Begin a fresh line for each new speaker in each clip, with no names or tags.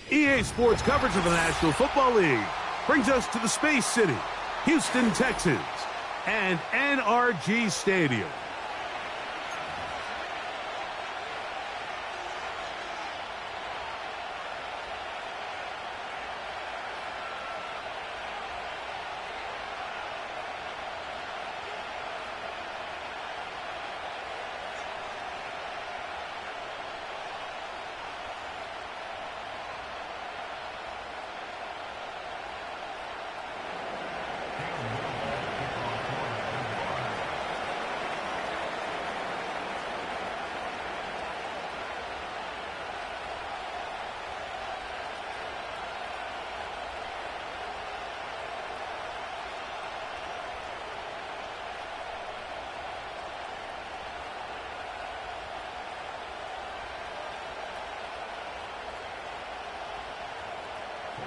EA Sports coverage of the National Football League brings us to the Space City, Houston, Texas, and NRG Stadium.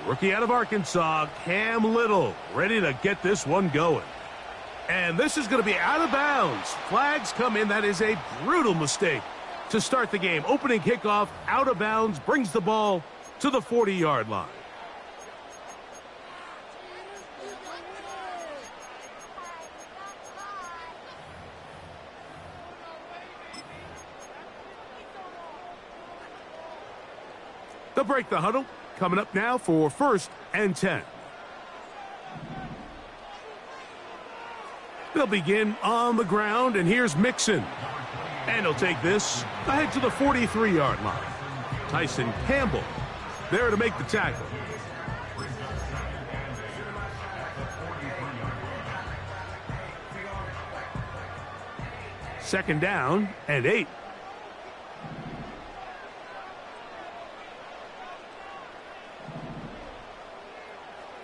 Rookie out of Arkansas, Cam Little, ready to get this one going. And this is going to be out of bounds. Flags come in. That is a brutal mistake to start the game. Opening kickoff, out of bounds, brings the ball to the 40-yard line. They'll break the huddle. Coming up now for 1st and 10. They'll begin on the ground, and here's Mixon. And he'll take this ahead to the 43-yard line. Tyson Campbell there to make the tackle. Second down and 8.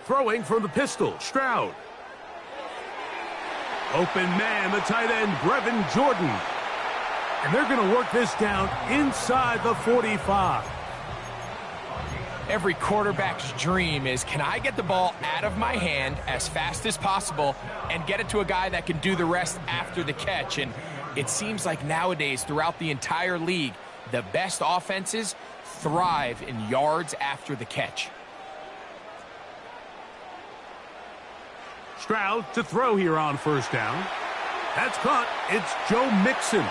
Throwing from the pistol, Stroud. Open man, the tight end, Brevin Jordan. And they're going to work this down inside the 45.
Every quarterback's dream is, can I get the ball out of my hand as fast as possible and get it to a guy that can do the rest after the catch? And it seems like nowadays, throughout the entire league, the best offenses thrive in yards after the catch.
Stroud to throw here on 1st down. That's caught. It's Joe Mixon.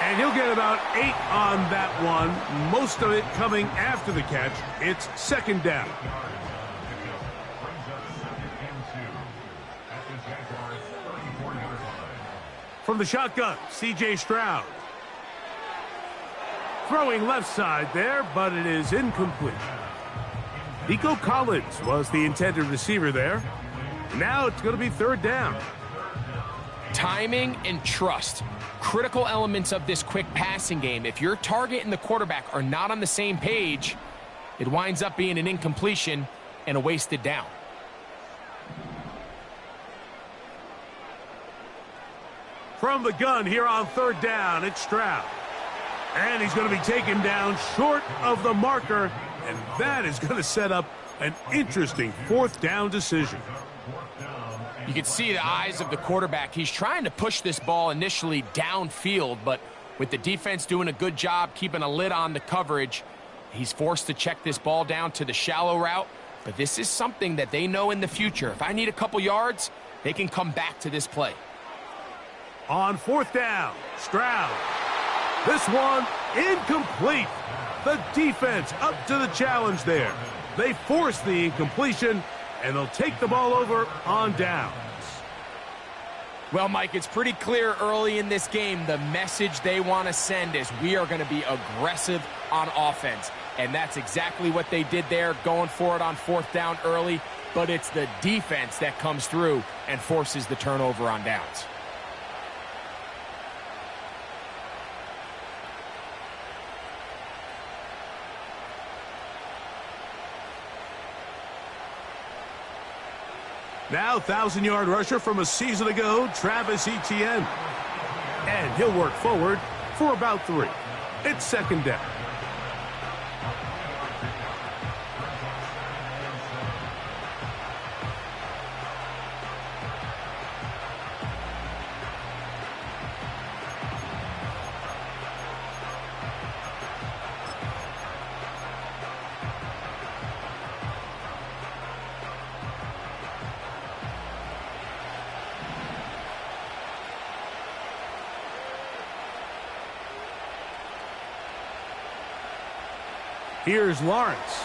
And he'll get about 8 on that one. Most of it coming after the catch. It's 2nd down. From the shotgun, C.J. Stroud. Throwing left side there, but it is incomplete. Nico Collins was the intended receiver there. Now it's going to be 3rd down.
Timing and trust, critical elements of this quick passing game. If your target and the quarterback are not on the same page, it winds up being an incompletion and a wasted down.
From the gun here on 3rd down, it's Stroud. And he's going to be taken down short of the marker, and that is going to set up an interesting 4th down decision.
You can see the eyes of the quarterback. He's trying to push this ball initially downfield, but with the defense doing a good job keeping a lid on the coverage, he's forced to check this ball down to the shallow route. But this is something that they know in the future. If I need a couple yards, they can come back to this play.
On 4th down, Stroud. This one incomplete. The defense up to the challenge there. They force the incompletion, and they'll take the ball over on downs.
Well, Mike, it's pretty clear early in this game the message they want to send is we are going to be aggressive on offense. And that's exactly what they did there, going for it on 4th down early. But it's the defense that comes through and forces the turnover on downs.
Now, 1,000-yard rusher from a season ago, Travis Etienne. And he'll work forward for about 3. It's 2nd down. Here's Lawrence.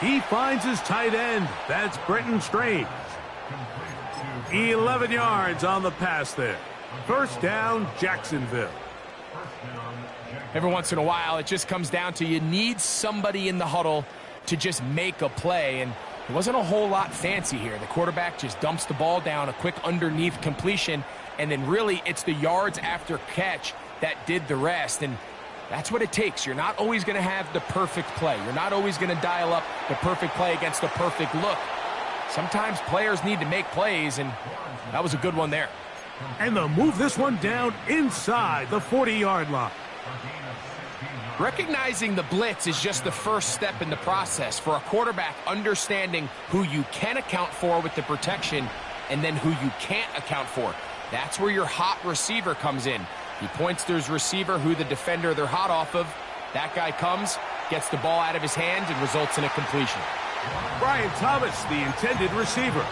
He finds his tight end. That's Brenton Strange. 11 yards on the pass there. First down, Jacksonville.
Every once in a while, it just comes down to you need somebody in the huddle to just make a play, and it wasn't a whole lot fancy here. The quarterback just dumps the ball down, a quick underneath completion, and then really it's the yards after catch that did the rest, and that's what it takes. You're not always going to have the perfect play. You're not always going to dial up the perfect play against the perfect look. Sometimes players need to make plays, and that was a good one there.
And they'll move this one down inside the 40-yard line.
Recognizing the blitz is just the first step in the process for a quarterback, understanding who you can account for with the protection and then who you can't account for. That's where your hot receiver comes in. He points to his receiver, who the defender they're hot off of. That guy comes, gets the ball out of his hand, and results in a completion.
Brian Thomas, the intended receiver.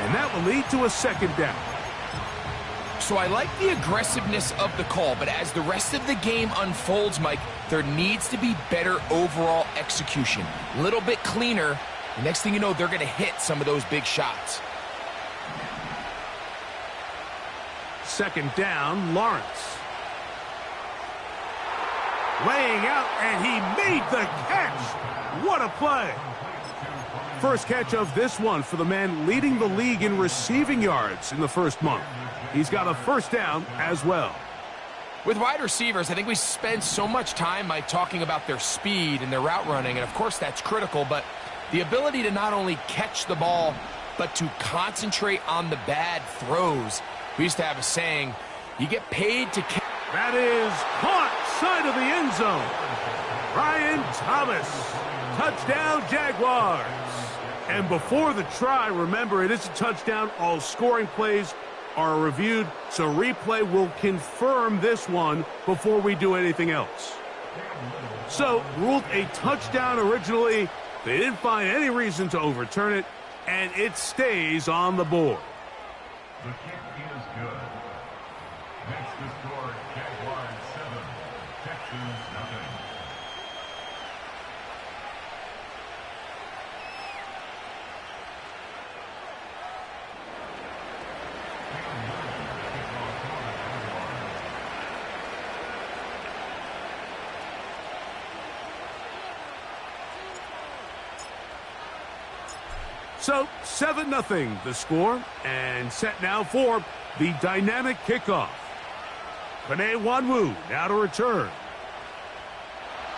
And that will lead to a second down.
So I like the aggressiveness of the call, but as the rest of the game unfolds, Mike, there needs to be better overall execution. A little bit cleaner. The next thing you know, they're going to hit some of those big shots.
Second down, Lawrence. Laying out, and he made the catch. What a play. First catch of this one for the man leading the league in receiving yards in the first month. He's got a first down as well.
With wide receivers, I think we spend so much time by talking about their speed and their route running, and of course that's critical, but the ability to not only catch the ball, but to concentrate on the bad throws. We used to have a saying, you get paid to catch.
That is caught side of the end zone. Brian Thomas, touchdown Jaguars. And before the try, remember, it is a touchdown. All scoring plays are reviewed, so replay will confirm this one before we do anything else. So, ruled a touchdown originally. They didn't find any reason to overturn it, and it stays on the board.
The kick is good. Next to score, Jaguars 7, Texans nothing.
So, 7-0 the score, and set now for the dynamic kickoff. Penei Wanwu now to return.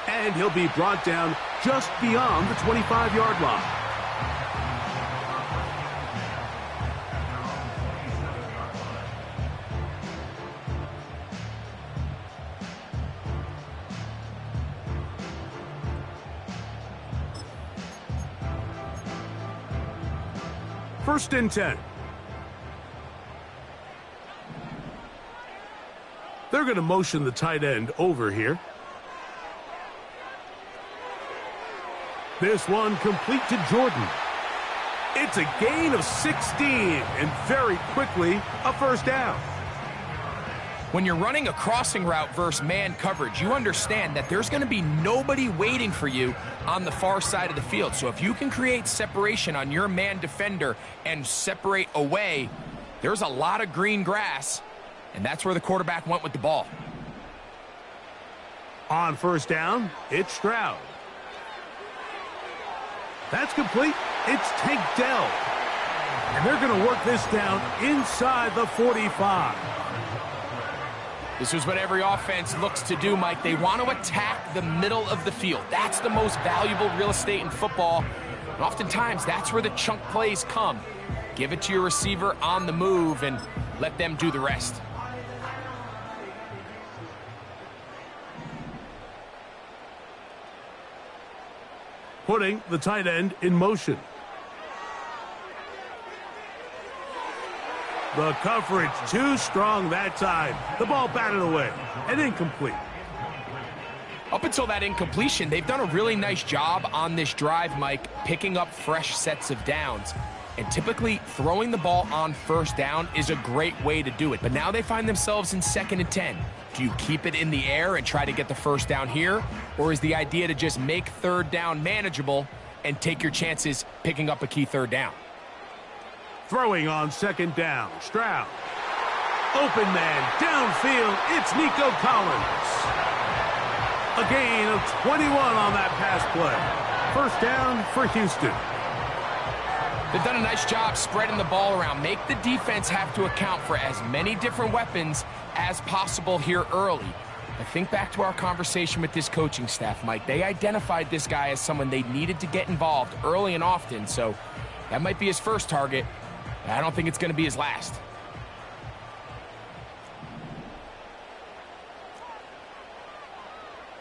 And he'll be brought down just beyond the 25-yard line. First and 10. They're going to motion the tight end over here. This one complete to Jordan. It's a gain of 16, and very quickly, a first down.
When you're running a crossing route versus man coverage, you understand that there's going to be nobody waiting for you on the far side of the field. So if you can create separation on your man defender and separate away, there's a lot of green grass, and that's where the quarterback went with the ball.
On first down, it's Stroud. That's complete. It's Tank Dell. And they're going to work this down inside the 45.
This is what every offense looks to do, Mike. They want to attack the middle of the field. That's the most valuable real estate in football. And oftentimes, that's where the chunk plays come. Give it to your receiver on the move and let them do the rest.
Putting the tight end in motion. The coverage too strong that time. The ball batted away and incomplete.
Up until that incompletion, they've done a really nice job on this drive, Mike, picking up fresh sets of downs. And typically, throwing the ball on first down is a great way to do it. But now they find themselves in 2nd and 10. Do you keep it in the air and try to get the first down here? Or is the idea to just make third down manageable and take your chances picking up a key third down?
Throwing on second down, Stroud. Open man, downfield, it's Nico Collins. A gain of 21 on that pass play. First down for Houston.
They've done a nice job spreading the ball around. Make the defense have to account for as many different weapons as possible here early. But think back to our conversation with this coaching staff, Mike. They identified this guy as someone they needed to get involved early and often, so that might be his first target. I don't think it's going to be his last.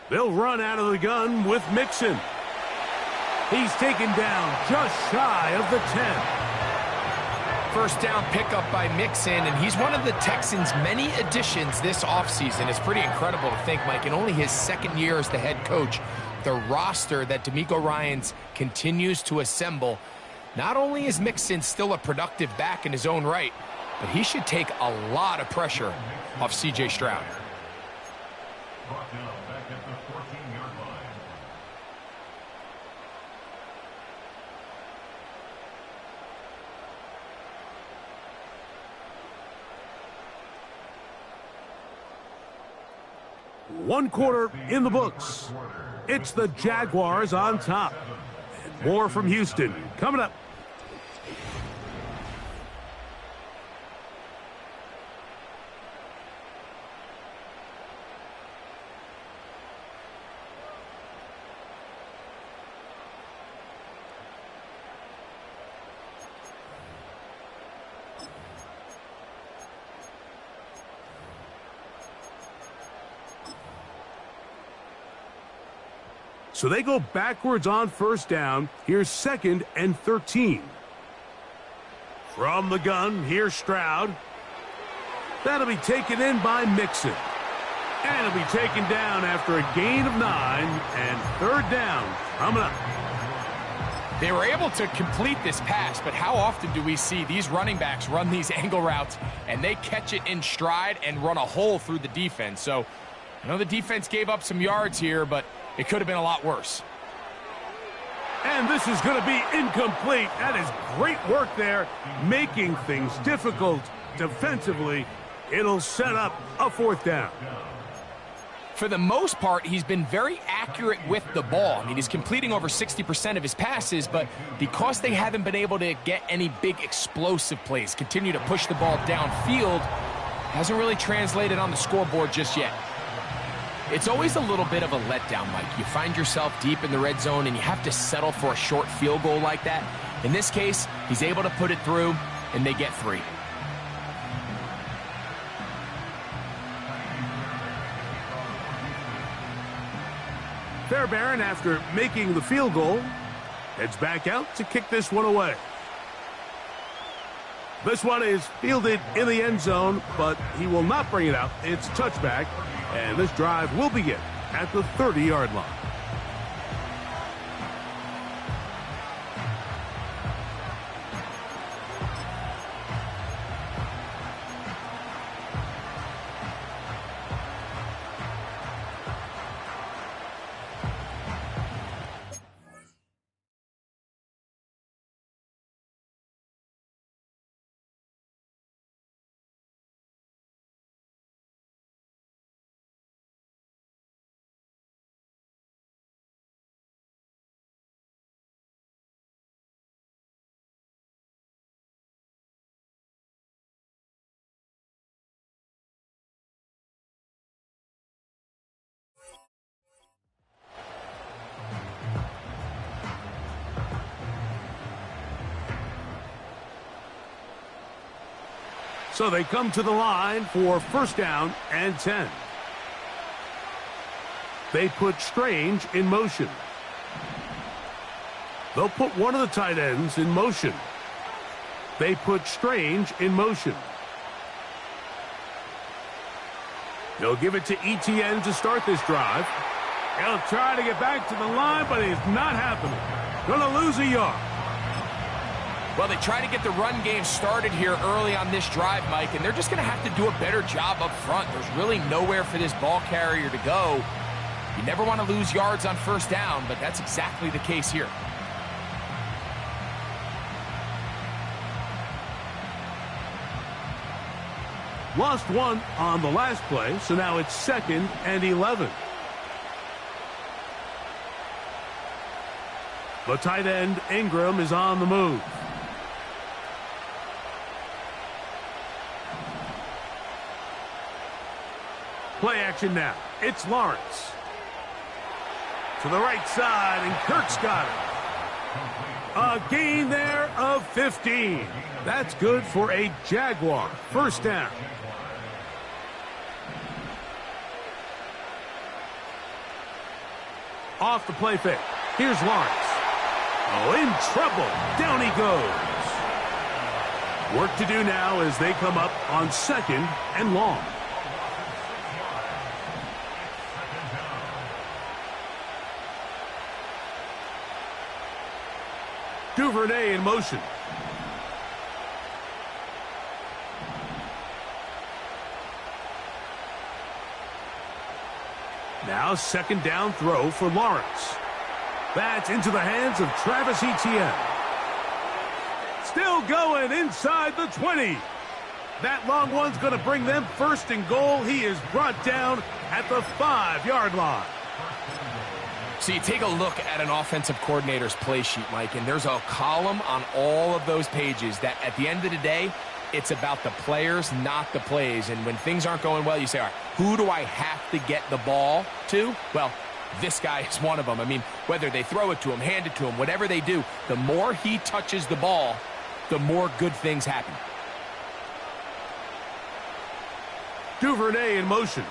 They'll run out of the gun with Mixon. He's taken down just shy of the 10.
First down pickup by Mixon, and he's one of the Texans' many additions this offseason. It's pretty incredible to think, Mike, in only his second year as the head coach, the roster that DeMeco Ryans continues to assemble. Not only is Mixon still a productive back in his own right, but he should take a lot of pressure off C.J. Stroud.
Brought down back at the 14-yard line.
One quarter in the books. It's the Jaguars on top. And more from Houston coming up. So they go backwards on first down. Here's 2nd and 13. From the gun, here's Stroud. That'll be taken in by Mixon. And it'll be taken down after a gain of 9 and third down coming up.
They were able to complete this pass, but how often do we see these running backs run these angle routes and they catch it in stride and run a hole through the defense? So I know the defense gave up some yards here, but it could have been a lot worse.
And this is going to be incomplete. That is great work there, making things difficult defensively. It'll set up a fourth down.
For the most part, he's been very accurate with the ball. I mean, he's completing over 60% of his passes, but because they haven't been able to get any big explosive plays, continue to push the ball downfield, hasn't really translated on the scoreboard just yet. It's always a little bit of a letdown, Mike. You find yourself deep in the red zone and you have to settle for a short field goal like that. In this case, he's able to put it through, and they get 3.
Fairbairn, after making the field goal, heads back out to kick this one away. This one is fielded in the end zone, but he will not bring it out. It's touchback, and this drive will begin at the 30-yard line. So they come to the line for first down and 10. They put Strange in motion. They'll put one of the tight ends in motion. They put Strange in motion. They'll give it to Etienne to start this drive. He'll try to get back to the line, but it's not happening. Going to lose a yard.
Well, they try to get the run game started here early on this drive, Mike, and they're just going to have to do a better job up front. There's really nowhere for this ball carrier to go. You never want to lose yards on first down, but that's exactly the case here.
Lost one on the last play, so now it's 2nd and 11. The tight end, Ingram, is on the move. Play action now. It's Lawrence. To the right side, and Kirk's got it. A gain there of 15. That's good for a Jaguar. First down. Off the play fake. Here's Lawrence. Oh, in trouble. Down he goes. Work to do now as they come up on 2nd and long. Duvernay in motion. Now 2nd down throw for Lawrence. That's into the hands of Travis Etienne. Still going inside the 20. That long one's going to bring them 1st and goal. He is brought down at the 5-yard line.
So you take a look at an offensive coordinator's play sheet, Mike, and there's a column on all of those pages that at the end of the day, it's about the players, not the plays. And when things aren't going well, you say, all right, who do I have to get the ball to? Well, this guy is one of them. I mean, whether they throw it to him, hand it to him, whatever they do, the more he touches the ball, the more good things happen.
Duvernay in motion.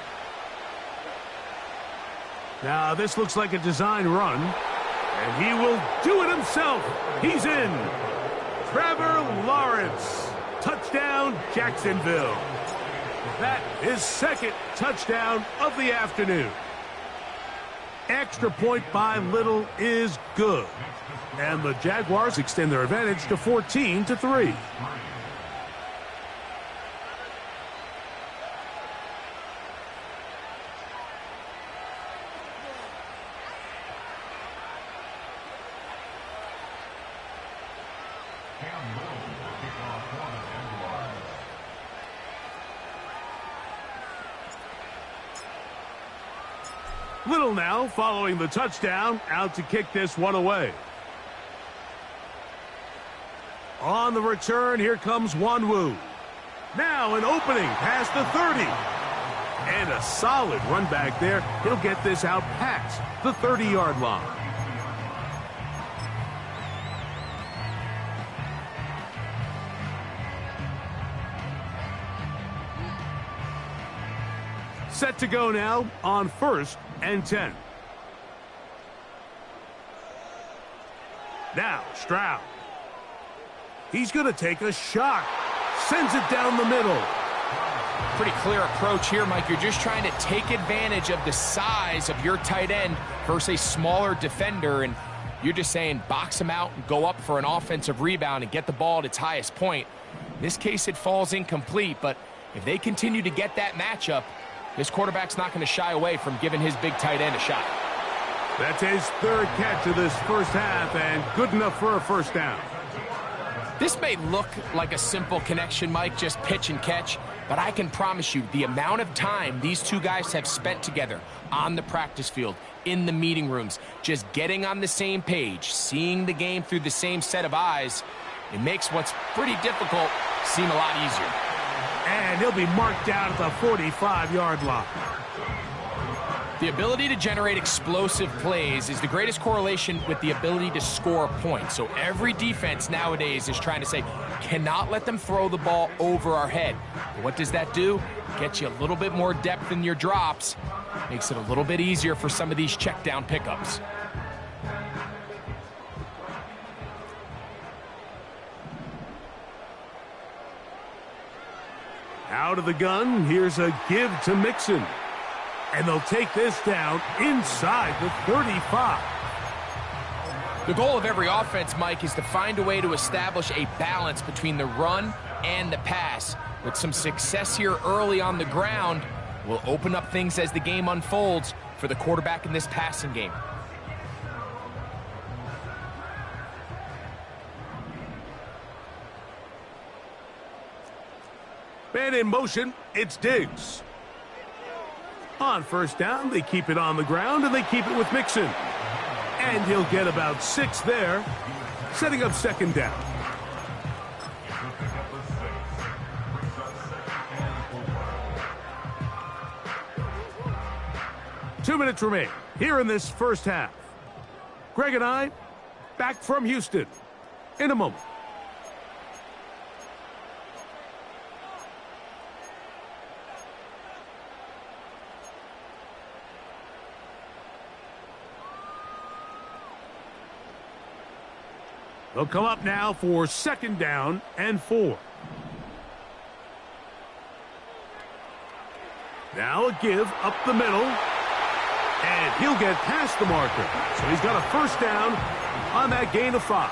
Now, this looks like a design run, and he will do it himself. He's in. Trevor Lawrence. Touchdown, Jacksonville. That is 2nd touchdown of the afternoon. Extra point by Little is good. And the Jaguars extend their advantage to 14-3. Little now following the touchdown, out to kick this one away. On the return, here comes Wanwu. Now an opening past the 30. And a solid run back there. He'll get this out past the 30-yard line. Set to go now on 1st and 10. Now Stroud. He's going to take a shot. Sends it down the middle.
Pretty clear approach here, Mike. You're just trying to take advantage of the size of your tight end versus a smaller defender, and you're just saying box him out and go up for an offensive rebound and get the ball at its highest point. In this case, it falls incomplete, but if they continue to get that matchup, this quarterback's not going to shy away from giving his big tight end a shot.
That's his 3rd catch of this first half, and good enough for a first down.
This may look like a simple connection, Mike, just pitch and catch, but I can promise you the amount of time these two guys have spent together on the practice field, in the meeting rooms, just getting on the same page, seeing the game through the same set of eyes, it makes what's pretty difficult seem a lot easier.
And he'll be marked down at the 45-yard line.
The ability to generate explosive plays is the greatest correlation with the ability to score points. So every defense nowadays is trying to say, cannot let them throw the ball over our head. But what does that do? Gets you a little bit more depth in your drops. Makes it a little bit easier for some of these check down pickups.
Out of the gun, here's a give to Mixon. And they'll take this down inside the 35.
The goal of every offense, Mike, is to find a way to establish a balance between the run and the pass. With some success here early on the ground, will open up things as the game unfolds for the quarterback in this passing game.
Man in motion, it's Diggs. On first down, they keep it on the ground, and they keep it with Mixon. And he'll get about 6 there, setting up second down. Two minutes remain here in this first half. Greg and I, back from Houston in a moment. They'll come up now for second down and 4. Now a give up the middle. And he'll get past the marker. So he's got a first down on that gain of 5.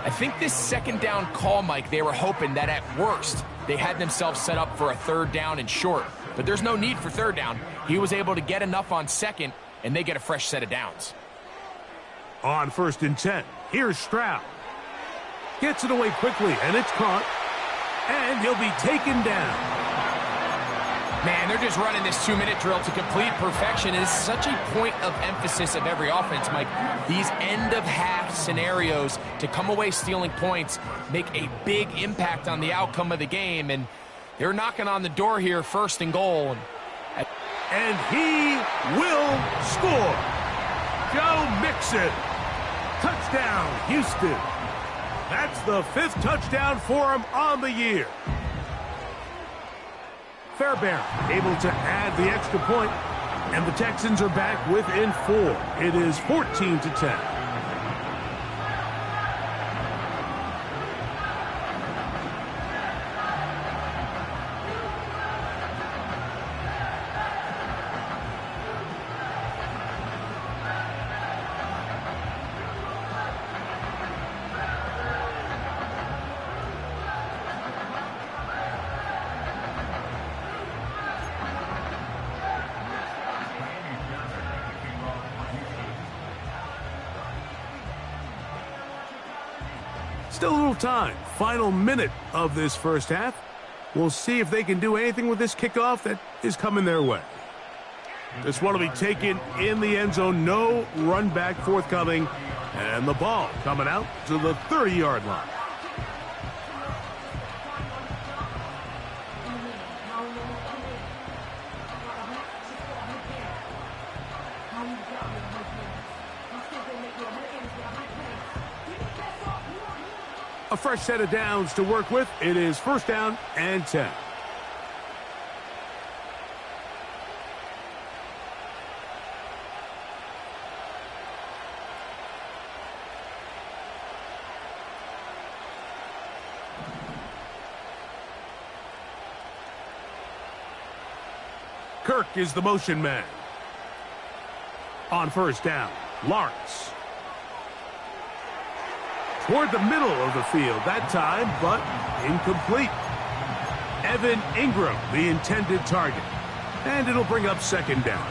I think this second down call, Mike, they were hoping that at worst they had themselves set up for a third down and short. But there's no need for third down. He was able to get enough on second, and they get a fresh set of downs.
On first and 10, here's Stroud. Gets it away quickly, and it's caught. And he'll be taken down.
Man, they're just running this 2-minute drill to complete perfection. It is such a point of emphasis of every offense, Mike. These end-of-half scenarios to come away stealing points make a big impact on the outcome of the game, and they're knocking on the door here, first and goal.
And he will score. Joe Mixon. Touchdown, Houston. That's the 5th touchdown for him on the year. Fairbairn able to add the extra point, and the Texans are back within 4. It is 14-10. Still a little time. Final minute of this first half. We'll see if they can do anything with this kickoff that is coming their way. This one will be taken in the end zone. No run back forthcoming. And the ball coming out to the 30-yard line. A fresh set of downs to work with. It is first down and 10. Kirk is the motion man. On first down, Lawrence. Toward the middle of the field that time, but incomplete. Evan Ingram, the intended target. And it'll bring up second down.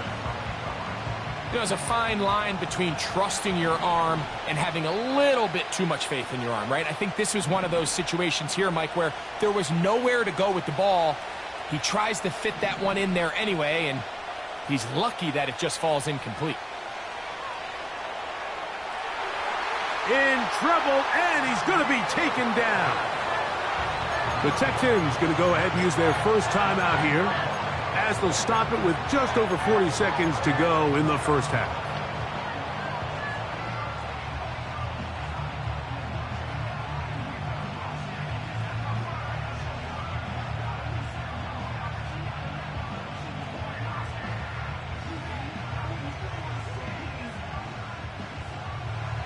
There's a fine line between trusting your arm and having a little bit too much faith in your arm, right? I think this was one of those situations here, Mike, where there was nowhere to go with the ball. He tries to fit that one in there anyway, and he's lucky that it just falls incomplete.
In trouble, and he's going to be taken down. The Texans going to go ahead and use their first timeout here, as they'll stop it with just over 40 seconds to go in the first half.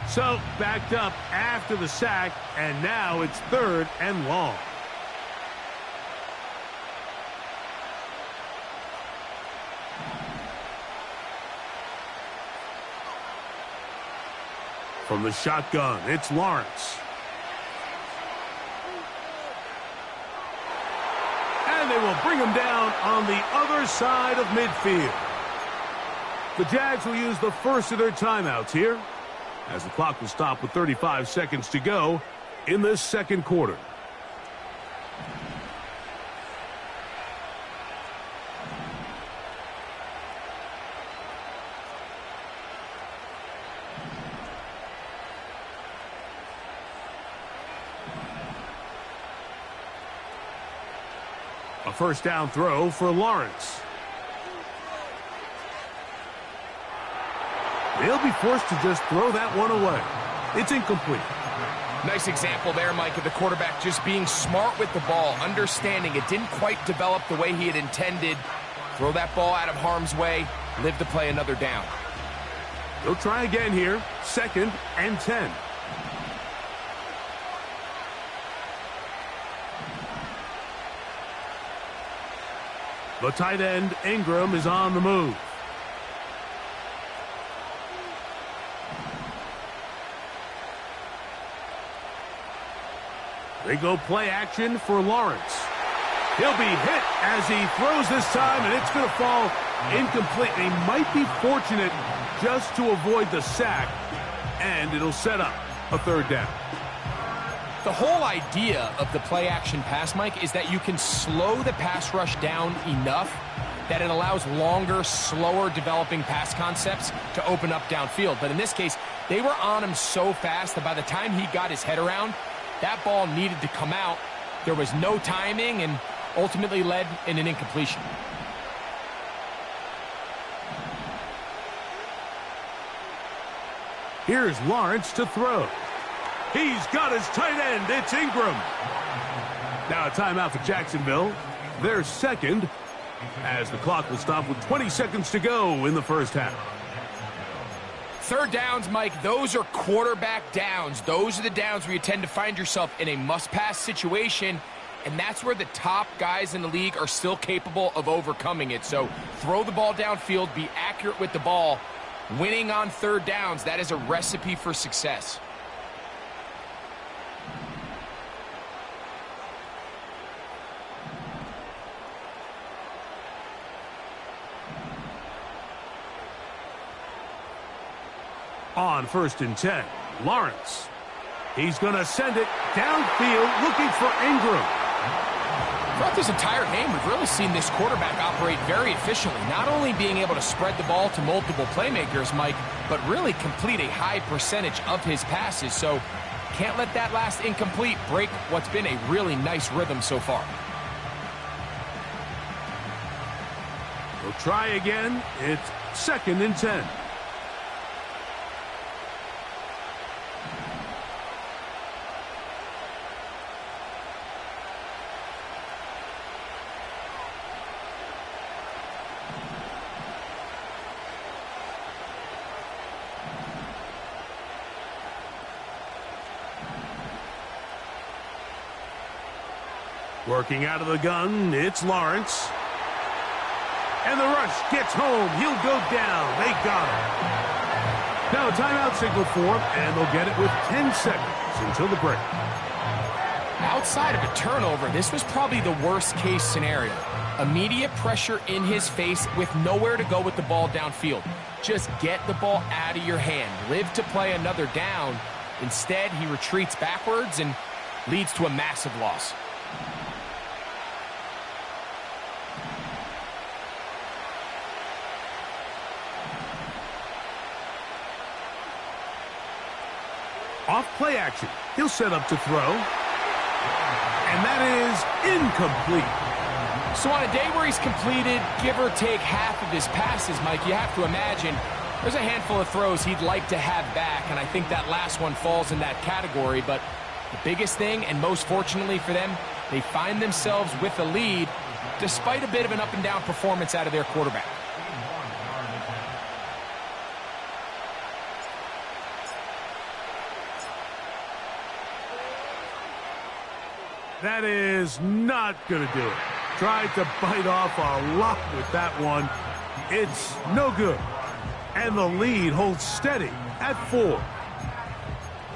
So, backed up after the sack, and now it's third and long. From the shotgun, it's Lawrence. And they will bring him down on the other side of midfield. The Jags will use the first of their timeouts here, as the clock will stop with 35 seconds to go in this second quarter. A first down throw for Lawrence. They'll be forced to just throw that one away. It's incomplete.
Nice example there, Mike, of the quarterback just being smart with the ball, understanding it didn't quite develop the way he had intended. Throw that ball out of harm's way, live to play another down.
They'll try again here, 2nd and 10. The tight end, Ingram, is on the move. They go play action for Lawrence. He'll be hit as he throws this time, and it's going to fall incomplete. He might be fortunate just to avoid the sack, and it'll set up a third down.
The whole idea of the play-action pass, Mike, is that you can slow the pass rush down enough that it allows longer, slower developing pass concepts to open up downfield. But in this case, they were on him so fast that by the time he got his head around, that ball needed to come out. There was no timing and ultimately led in an incompletion.
Here's Lawrence to throw. He's got his tight end. It's Ingram. Now a timeout for Jacksonville. Their second, as the clock will stop with 20 seconds to go in the first half.
Third downs, Mike, those are quarterback downs. Those are the downs where you tend to find yourself in a must-pass situation, and that's where the top guys in the league are still capable of overcoming it. So throw the ball downfield, be accurate with the ball. Winning on third downs, that is a recipe for success.
On 1st and 10, Lawrence. He's going to send it downfield looking for Ingram.
Throughout this entire game, we've really seen this quarterback operate very efficiently, not only being able to spread the ball to multiple playmakers, Mike, but really complete a high percentage of his passes. So can't let that last incomplete break what's been a really nice rhythm so far.
We'll try again. It's 2nd and 10. Working out of the gun, it's Lawrence. And the rush gets home. He'll go down. They got him. Now a timeout signal for him, and they'll get it with 10 seconds until the break.
Outside of a turnover, this was probably the worst-case scenario. Immediate pressure in his face with nowhere to go with the ball downfield. Just get the ball out of your hand. Live to play another down. Instead, he retreats backwards and leads to a massive loss.
Off play action. He'll set up to throw. And that is incomplete.
So on a day where he's completed, give or take half of his passes, Mike, you have to imagine there's a handful of throws he'd like to have back, and I think that last one falls in that category. But the biggest thing, and most fortunately for them, they find themselves with a lead despite a bit of an up-and-down performance out of their quarterback.
That is not going to do it. Tried to bite off a lot with that one. It's no good. And the lead holds steady at 4.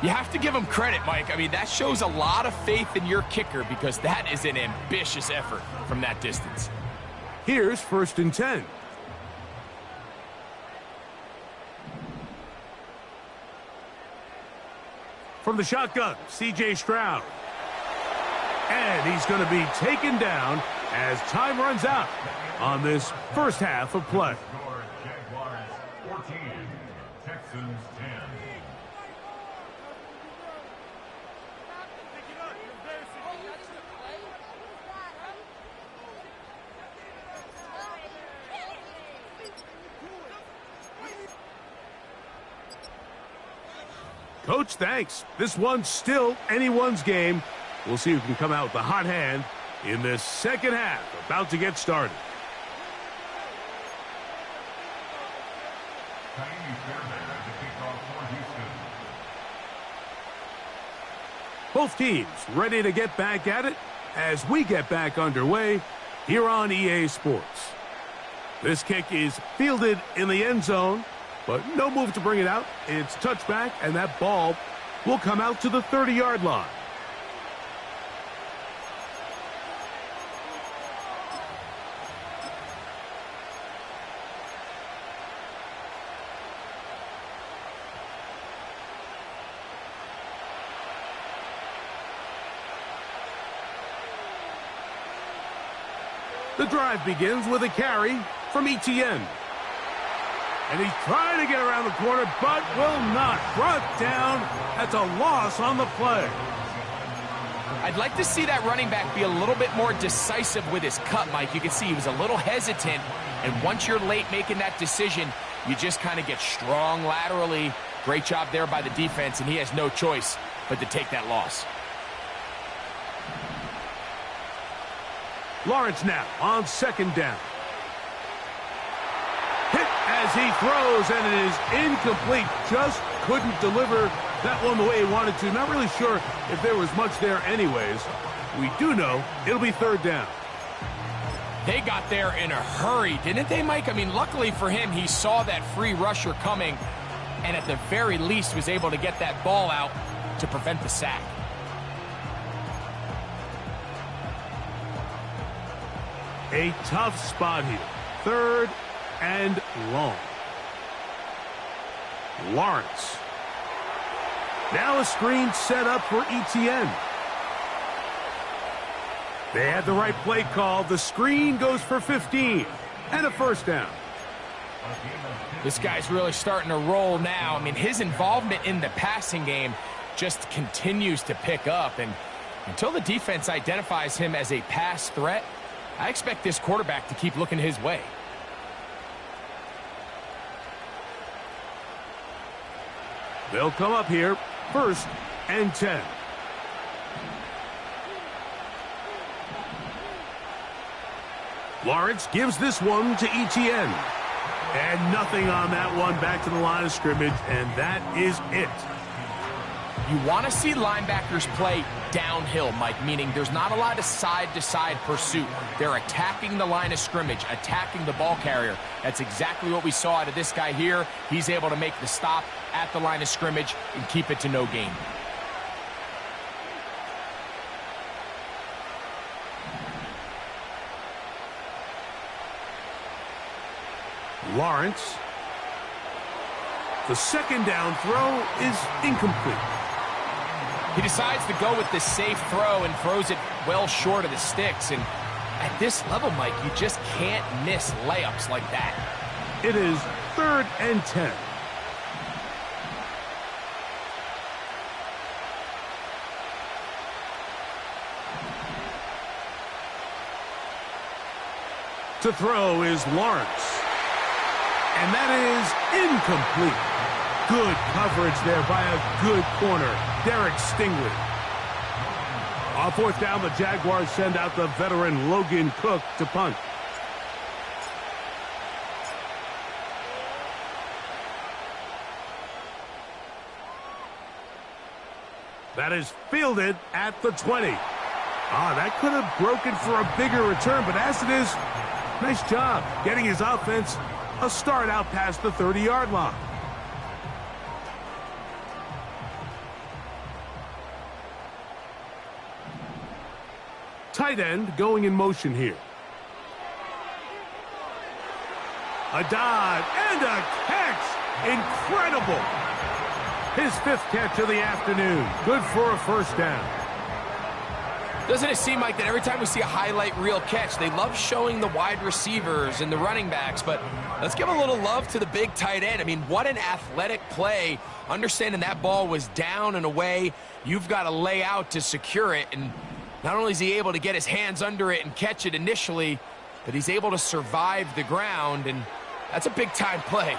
You have to give him credit, Mike. I mean, that shows a lot of faith in your kicker because that is an ambitious effort from that distance.
Here's 1st and 10. From the shotgun, C.J. Stroud. And he's going to be taken down as time runs out on this first half of play.
Jaguars 14, Texans 10.
Coach, thanks. This one's still anyone's game. We'll see who can come out with the hot hand in this second half, about to get started.
Tiny Fairbairn to kick off for Houston.
Both teams ready to get back at it as we get back underway here on EA Sports. This kick is fielded in the end zone, but no move to bring it out. It's touchback, and that ball will come out to the 30-yard line. The drive begins with a carry from Etienne. And he's trying to get around the corner, but will not. Brought down. That's a loss on the play.
I'd like to see that running back be a little bit more decisive with his cut, Mike. You can see he was a little hesitant, and once you're late making that decision, you just kind of get strong laterally. Great job there by the defense, and he has no choice but to take that loss.
Lawrence now on 2nd down. Hit as he throws, and it is incomplete. Just couldn't deliver that one the way he wanted to. Not really sure if there was much there anyways. We do know it'll be 3rd down.
They got there in a hurry, didn't they, Mike? I mean, luckily for him, he saw that free rusher coming, and at the very least was able to get that ball out to prevent the sack.
A tough spot here. 3rd and long. Lawrence. Now a screen set up for Etienne. They had the right play call. The screen goes for 15 and a 1st down.
This guy's really starting to roll now. I mean, his involvement in the passing game just continues to pick up, and until the defense identifies him as a pass threat, I expect this quarterback to keep looking his way.
They'll come up here, 1st and 10. Lawrence gives this one to Etienne. And nothing on that one, back to the line of scrimmage, and that is it.
You want to see linebackers play downhill, Mike, meaning there's not a lot of side-to-side pursuit. They're attacking the line of scrimmage, attacking the ball carrier. That's exactly what we saw out of this guy here. He's able to make the stop at the line of scrimmage and keep it to no gain.
Lawrence. The 2nd down throw is incomplete.
He decides to go with the safe throw and throws it well short of the sticks. And at this level, Mike, you just can't miss layups like that.
It is 3rd and 10. To throw is Lawrence. And that is incomplete. Good coverage there by a good corner, Derek Stingley. On 4th down, the Jaguars send out the veteran Logan Cook to punt. That is fielded at the 20. That could have broken for a bigger return, but as it is, nice job getting his offense a start out past the 30-yard line. Tight end going in motion here. A dive and a catch. Incredible. His 5th catch of the afternoon. Good for a first down.
Doesn't it seem like that every time we see a highlight reel catch, they love showing the wide receivers and the running backs, but let's give a little love to the big tight end. I mean, what an athletic play. Understanding that ball was down and away, you've got to lay out to secure it, and not only is he able to get his hands under it and catch it initially, but he's able to survive the ground, and that's a big-time play.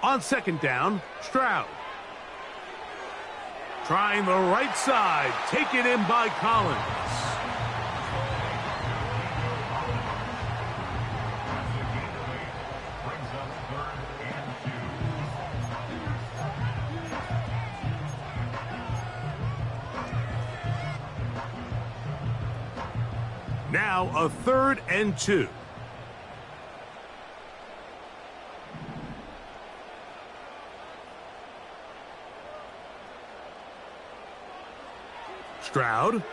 On 2nd down, Stroud. Trying the right side. Taken in by Collins. Now a 3rd and 2. Stroud,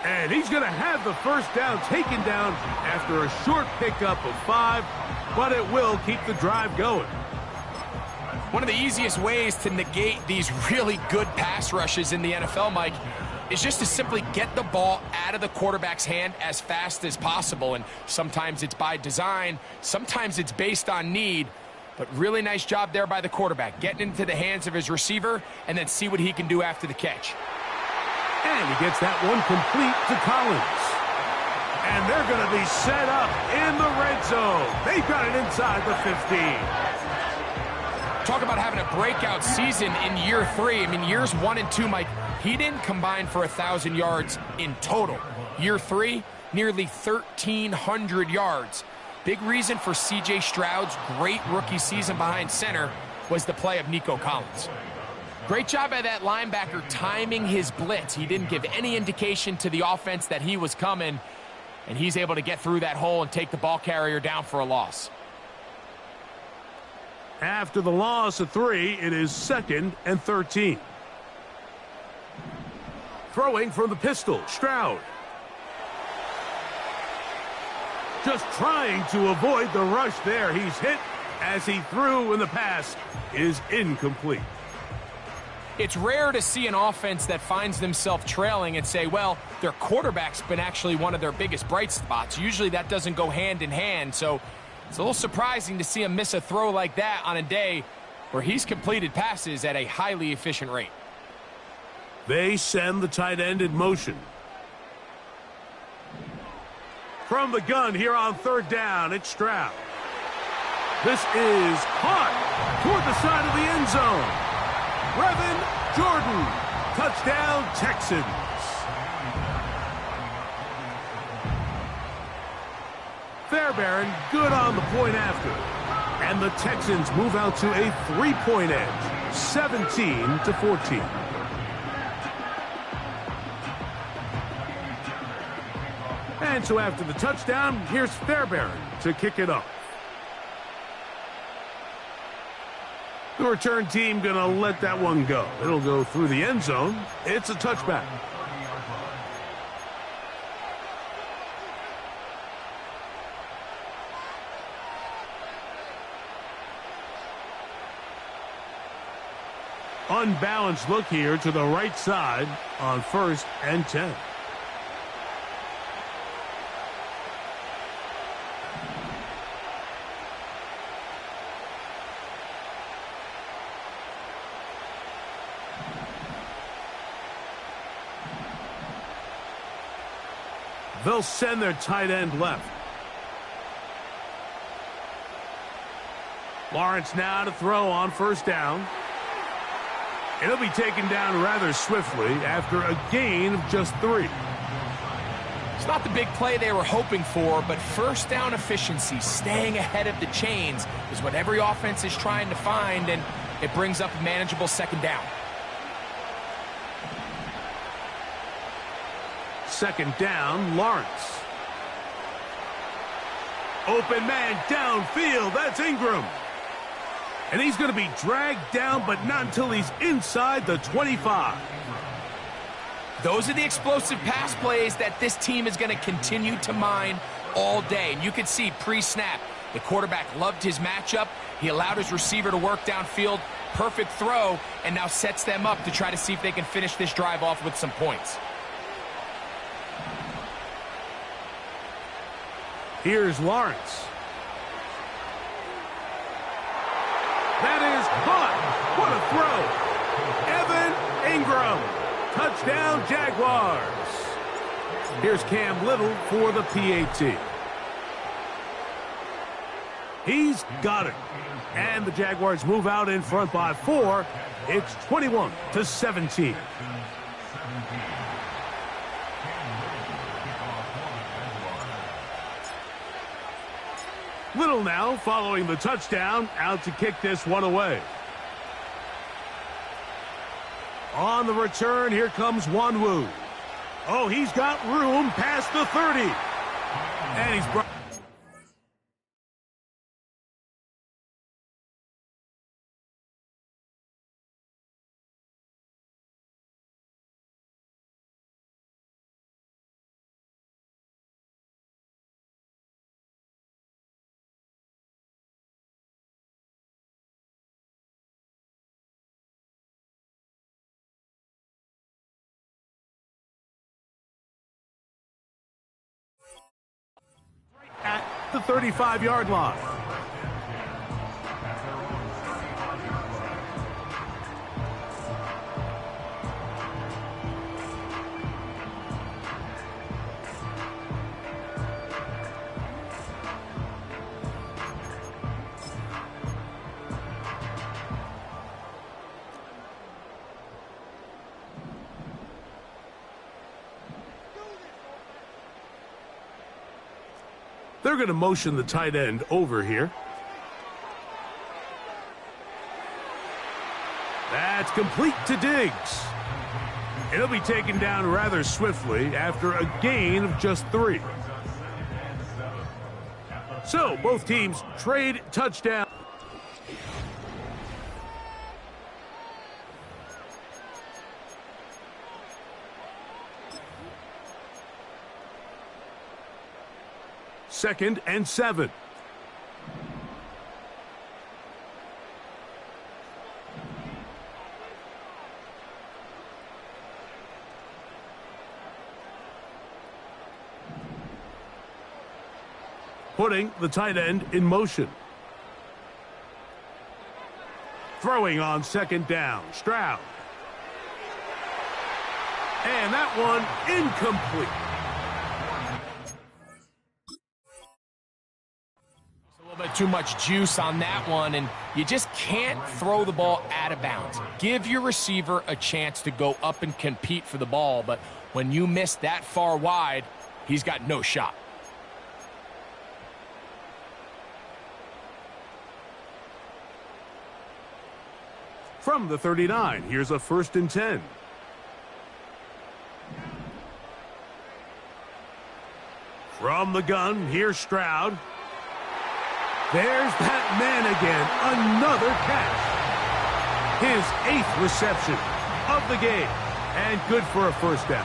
and he's going to have the first down taken down after a short pickup of 5, but it will keep the drive going.
One of the easiest ways to negate these really good pass rushes in the NFL, Mike, is just to simply get the ball out of the quarterback's hand as fast as possible, and sometimes it's by design, sometimes it's based on need, but really nice job there by the quarterback, getting into the hands of his receiver and then see what he can do after the catch.
And he gets that one complete to Collins. And they're going to be set up in the red zone. They've got it inside the 15.
Talk about having a breakout season in year 3. I mean, years 1 and 2, Mike, he didn't combine for 1,000 yards in total. Year 3, nearly 1,300 yards. Big reason for C.J. Stroud's great rookie season behind center was the play of Nico Collins. Great job by that linebacker timing his blitz. He didn't give any indication to the offense that he was coming, and he's able to get through that hole and take the ball carrier down for a loss.
After the loss of 3, it is 2nd and 13. Throwing from the pistol, Stroud. Just trying to avoid the rush there. He's hit as he threw, and the pass is incomplete.
It's rare to see an offense that finds themselves trailing and say, well, their quarterback's been actually one of their biggest bright spots. Usually that doesn't go hand in hand, so it's a little surprising to see him miss a throw like that on a day where he's completed passes at a highly efficient rate.
They send the tight end in motion. From the gun here on 3rd down, it's Stroud. This is caught toward the side of the end zone. Brevin Jordan, touchdown Texans. Fairbairn good on the point after. And the Texans move out to a 3-point edge, 17-14. And so after the touchdown, here's Fairbairn to kick it off. The return team going to let that one go. It'll go through the end zone. It's a touchback. Unbalanced look here to the right side on 1st and 10. They'll send their tight end left. Lawrence now to throw on 1st down. It'll be taken down rather swiftly after a gain of just 3.
It's not the big play they were hoping for, but first down efficiency, staying ahead of the chains, is what every offense is trying to find, and it brings up a manageable second down.
Second down, Lawrence. Open man downfield, that's Ingram. And he's going to be dragged down, but not until he's inside the 25.
Those are the explosive pass plays that this team is going to continue to mine all day. And you can see pre-snap, the quarterback loved his matchup. He allowed his receiver to work downfield. Perfect throw, and now sets them up to try to see if they can finish this drive off with some points.
Here's Lawrence. That is caught. What a throw. Evan Ingram. Touchdown, Jaguars. Here's Cam Little for the PAT. He's got it. And the Jaguars move out in front by 4. It's 21-17. Little now following the touchdown, out to kick this one away. On the return, here comes Wanwu. Oh, he's got room past the 30. And he's brought... at the 35-yard line. They're going to motion the tight end over here. That's complete to Diggs. It'll be taken down rather swiftly after a gain of just 3. So both teams trade touchdown. Second and 7. Putting the tight end in motion. Throwing on second down, Stroud. And that one incomplete.
Too much juice on that one, and you just can't throw the ball out of bounds. Give your receiver a chance to go up and compete for the ball, but when you miss that far wide, he's got no shot.
From the 39, here's a 1st and 10. From the gun, here's Stroud. There's that man again, another catch. His 8th reception of the game, and good for a first down.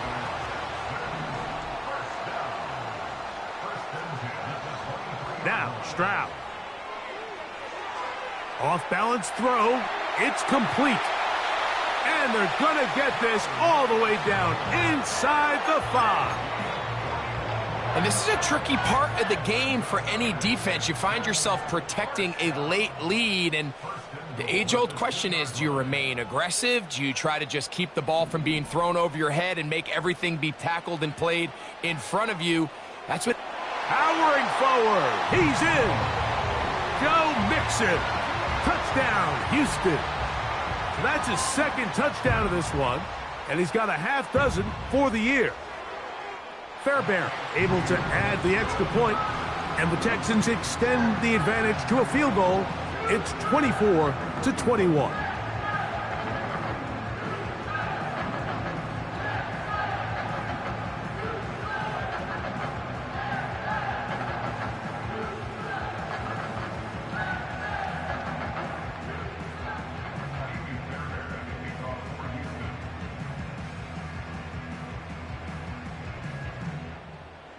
Now, Stroud. Off-balance throw, it's complete. And they're going to get this all the way down inside the 5.
And this is a tricky part of the game for any defense. You find yourself protecting a late lead, and the age-old question is, do you remain aggressive? Do you try to just keep the ball from being thrown over your head and make everything be tackled and played in front of you? That's what...
Powering forward. He's in. Joe Mixon. Touchdown, Houston. So that's his 2nd touchdown of this one, and he's got a half dozen for the year. Fairbairn able to add the extra point, and the Texans extend the advantage to a field goal. It's 24-21.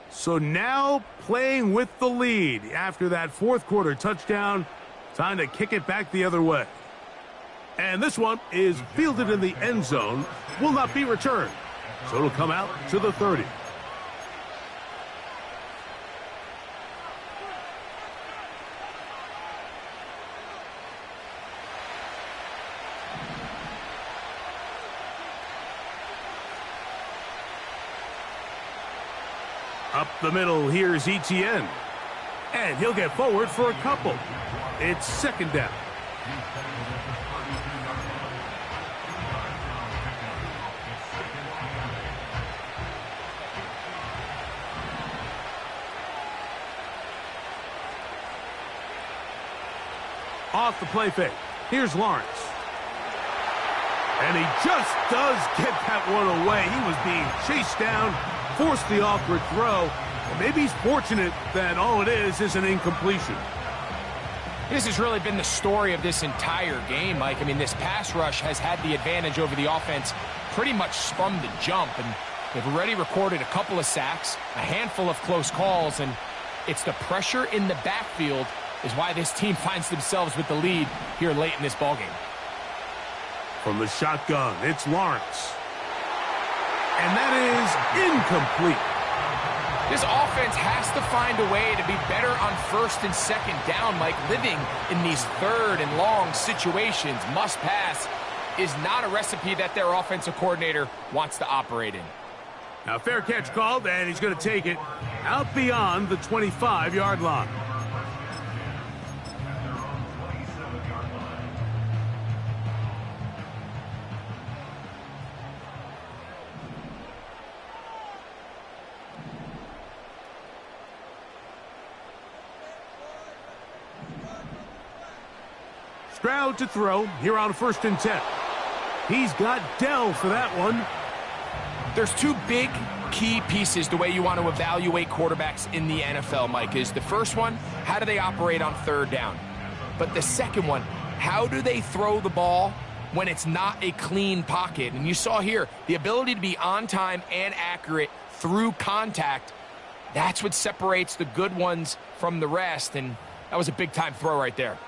So now playing with the lead after that fourth quarter touchdown. Time to kick it back the other way. And this one is fielded in the end zone. Will not be returned. So it'll come out to the 30. Up the middle, here's Etienne. And he'll get forward for a couple. It's second down. Off the play fake. Here's Lawrence. And he just does get that one away. He was being chased down, forced the awkward throw. And maybe he's fortunate that all it is an incompletion.
This has really been the story of this entire game, Mike. I mean, this pass rush has had the advantage over the offense pretty much from the jump. And they've already recorded a couple of sacks, a handful of close calls, and it's the pressure in the backfield is why this team finds themselves with the lead here late in this ballgame.
From the shotgun, it's Lawrence. And that is incomplete.
This offense has to find a way to be better on first and second down, Mike. Living in these third and long situations, must pass, is not a recipe that their offensive coordinator wants to operate in.
Now, fair catch called, and he's going to take it out beyond the 25-yard line. Stroud to throw here on 1st and 10. He's got Dell for that one.
There's two big key pieces the way you want to evaluate quarterbacks in the NFL, Mike, is the first one, how do they operate on third down? But the second one, how do they throw the ball when it's not a clean pocket? And you saw here, the ability to be on time and accurate through contact, that's what separates the good ones from the rest, and that was a big-time throw right there.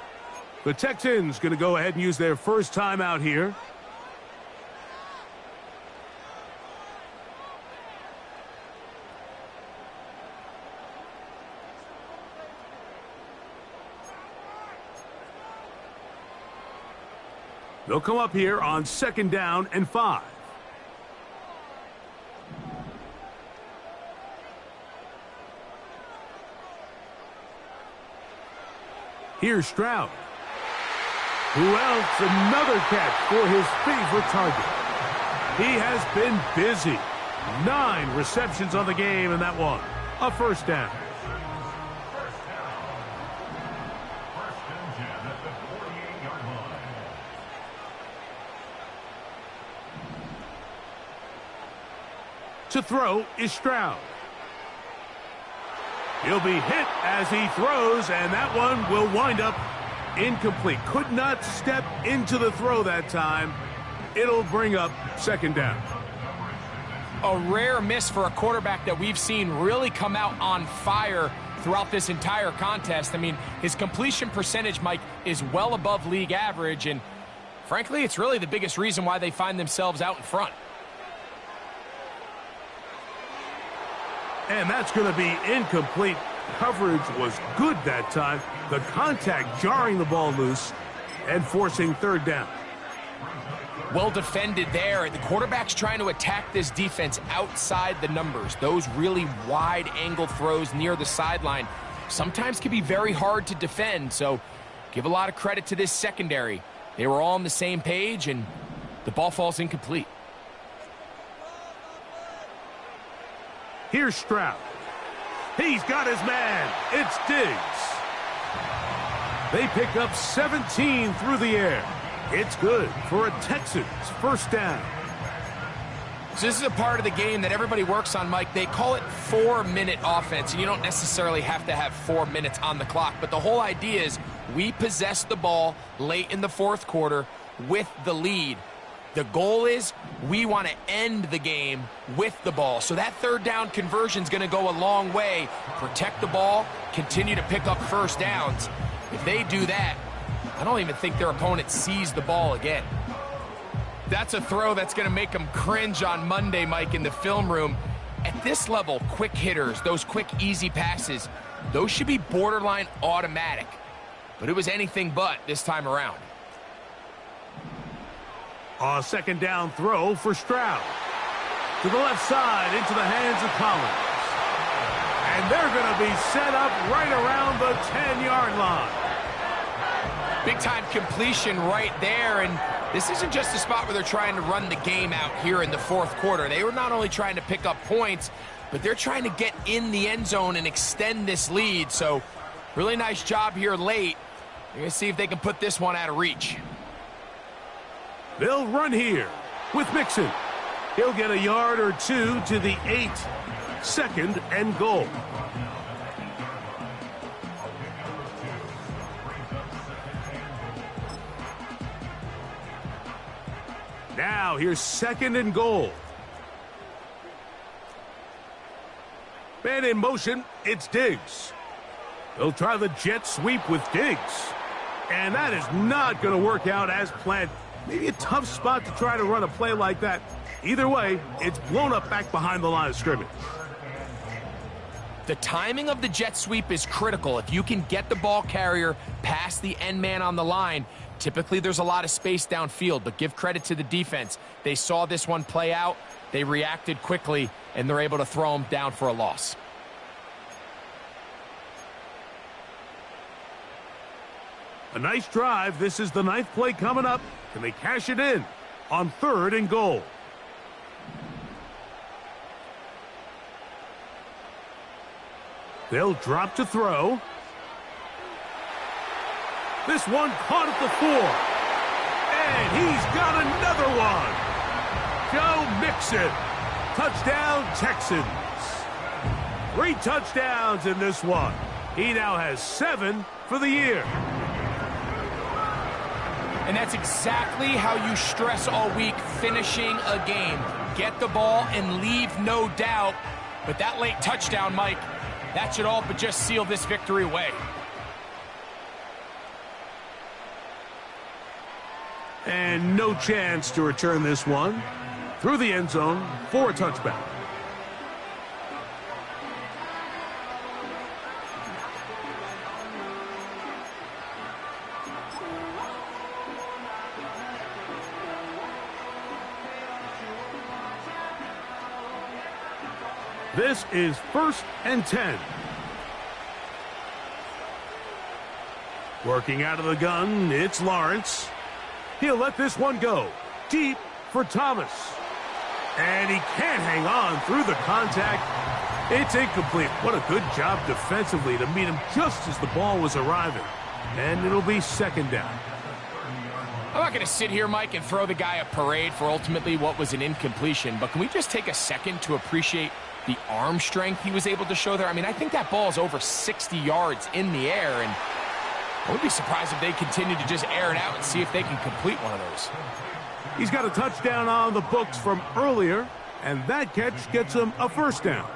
The Texans going to go ahead and use their first timeout here. They'll come up here on 2nd down and 5. Here's Stroud. Who else? Another catch for his favorite target. He has been busy. 9 receptions on the game, and that one, a first down.
First and 10 at the 48-yard line.
To throw is Stroud. He'll be hit as he throws, and that one will wind up incomplete. Could not step into the throw that time. It'll bring up 2nd down.
A rare miss for a quarterback that we've seen really come out on fire throughout this entire contest. I mean, his completion percentage, Mike, is well above league average, and frankly, it's really the biggest reason why they find themselves out in front.
And that's going to be incomplete. Coverage was good that time. The contact jarring the ball loose and forcing 3rd down.
Well defended there. The quarterback's trying to attack this defense outside the numbers. Those really wide angle throws near the sideline sometimes can be very hard to defend. So give a lot of credit to this secondary. They were all on the same page, and the ball falls incomplete.
Here's Stroud. He's got his man. It's Diggs. They pick up 17 through the air. It's good for a Texans first down.
So this is a part of the game that everybody works on, Mike. They call it 4-minute offense, and you don't necessarily have to have 4 minutes on the clock. But the whole idea is we possess the ball late in the fourth quarter with the lead. The goal is we want to end the game with the ball. So that third down conversion is going to go a long way. Protect the ball, continue to pick up first downs. If they do that, I don't even think their opponent sees the ball again. That's a throw that's going to make them cringe on Monday, Mike, in the film room. At this level, quick hitters, those quick, easy passes, those should be borderline automatic. But it was anything but this time around.
A second down throw for Stroud. To the left side, into the hands of Collins. And they're going to be set up right around the 10-yard line.
Big-time completion right there, and this isn't just a spot where they're trying to run the game out here in the fourth quarter. They were not only trying to pick up points, but they're trying to get in the end zone and extend this lead. So, really nice job here late. They're going to see if they can put this one out of reach.
They'll run here with Mixon. He'll get a yard or two to the 8. Second and goal. Now here's second and goal. Man in motion, it's Diggs. They'll try the jet sweep with Diggs. And that is not going to work out as planned. Maybe a tough spot to try to run a play like that. Either way, it's blown up back behind the line of scrimmage.
The timing of the jet sweep is critical. If you can get the ball carrier past the end man on the line, typically there's a lot of space downfield, but give credit to the defense. They saw this one play out, they reacted quickly, and they're able to throw him down for a loss.
A nice drive. This is the 9th play coming up. Can they cash it in on third and goal? They'll drop to throw. This one caught at the 4. And he's got another one. Joe Mixon. Touchdown, Texans. 3 touchdowns in this one. He now has 7 for the year.
And that's exactly how you stress all week, finishing a game. Get the ball and leave no doubt. But that late touchdown, Mike, that should all but just seal this victory away.
And no chance to return this one through the end zone for a touchback. This is 1st and 10. Working out of the gun, it's Lawrence. He'll let this one go. Deep for Thomas. And he can't hang on through the contact. It's incomplete. What a good job defensively to meet him just as the ball was arriving. And it'll be second down.
I'm not going to sit here, Mike, and throw the guy a parade for ultimately what was an incompletion, but can we just take a second to appreciate the arm strength he was able to show there? I mean, I think that ball is over 60 yards in the air, and I would be surprised if they continue to just air it out and see if they can complete one of those.
He's got a touchdown on the books from earlier, and that catch gets him a first down.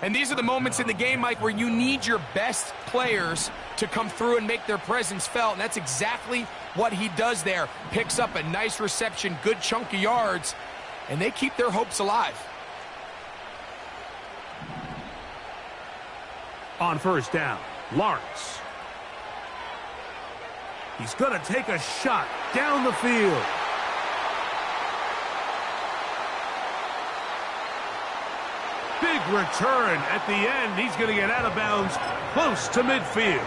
And these are the moments in the game, Mike, where you need your best players to come through and make their presence felt, and that's exactly what he does there. Picks up a nice reception, good chunk of yards, and they keep their hopes alive.
On first down, Lawrence. He's going to take a shot down the field. Big return at the end. He's going to get out of bounds close to midfield.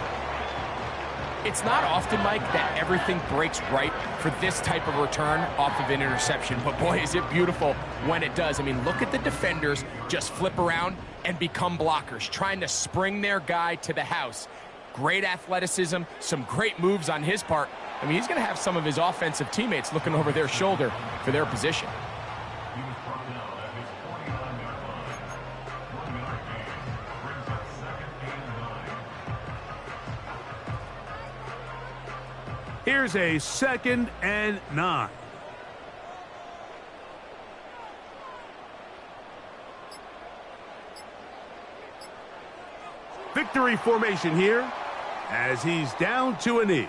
It's not often, Mike, that everything breaks right for this type of return off of an interception. But boy, is it beautiful when it does. I mean, look at the defenders just flip around and become blockers, trying to spring their guy to the house. Great athleticism, some great moves on his part. I mean, he's going to have some of his offensive teammates looking over their shoulder for their position.
He was brought down at his 49-yard line. 1-yard gain brings up 2nd and 9.
Here's a 2nd and 9. Victory formation here as he's down to a knee.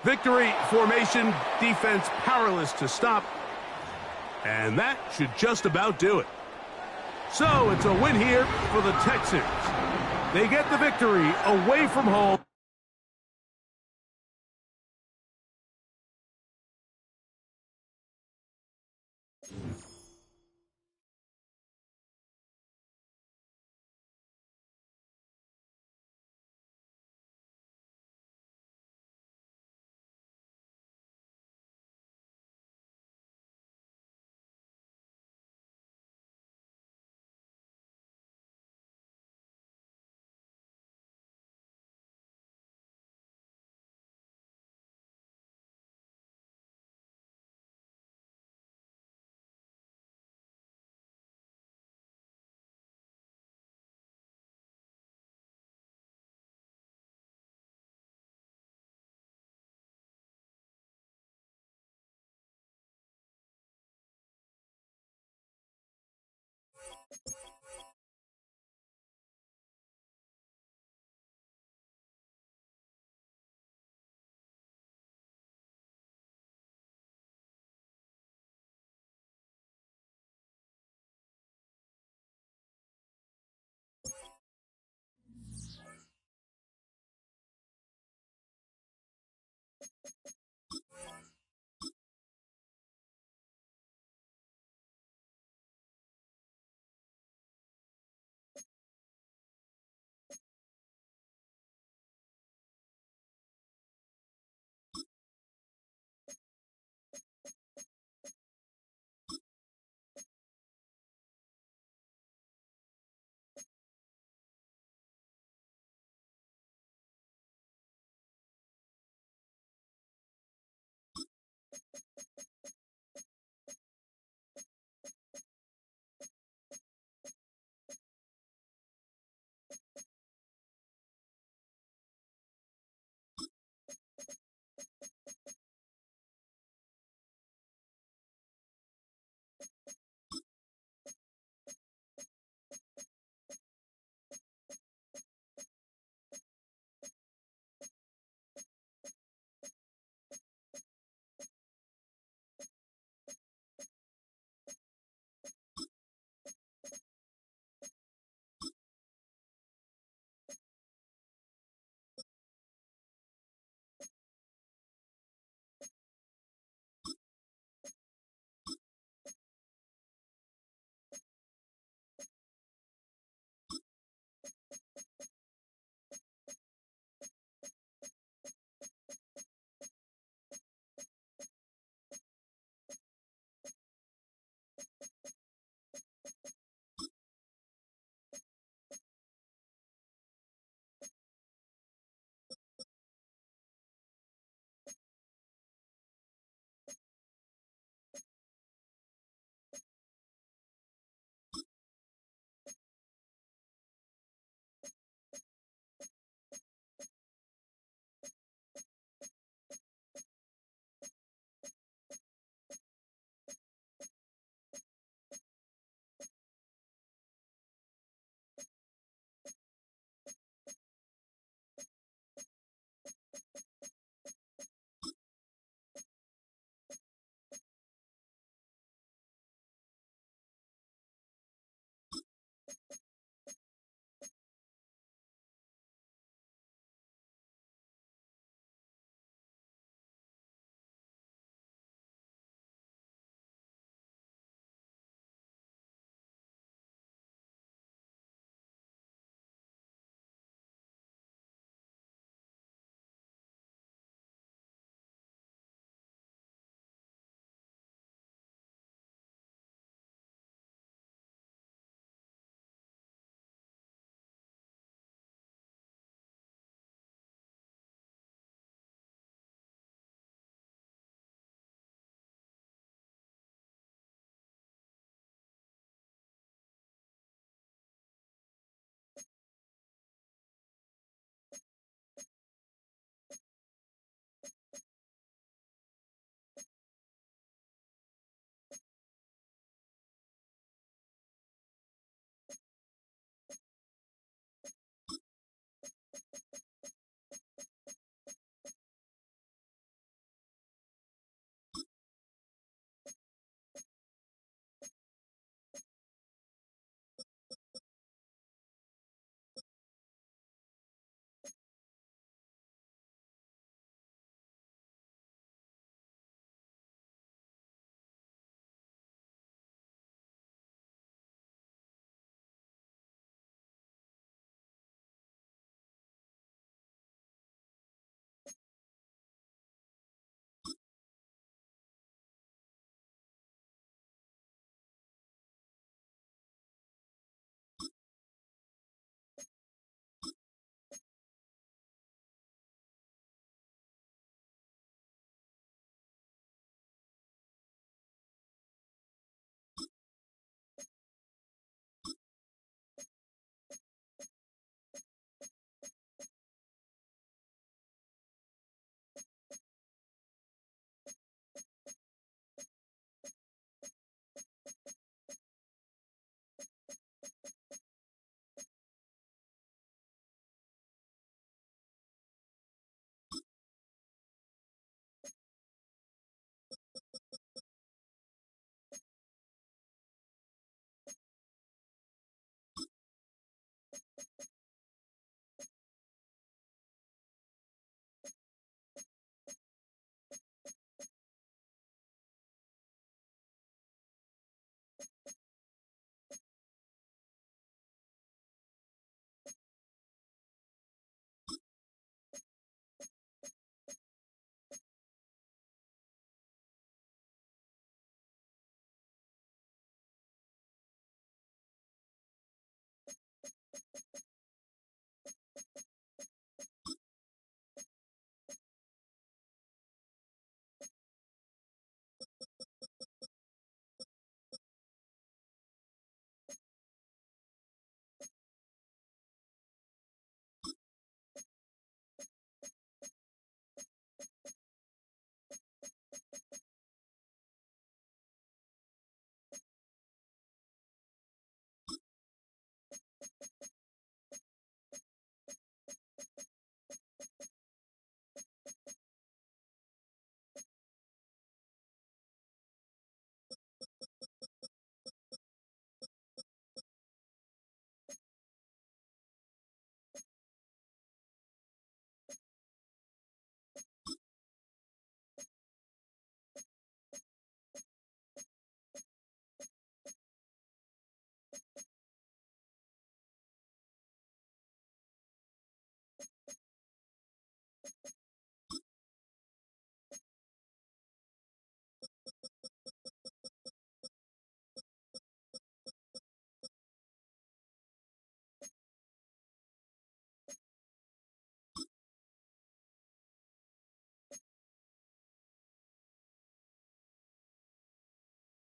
Victory formation, defense powerless to stop. And that should just about do it. So it's a win here for the Texans. They get the victory away from home.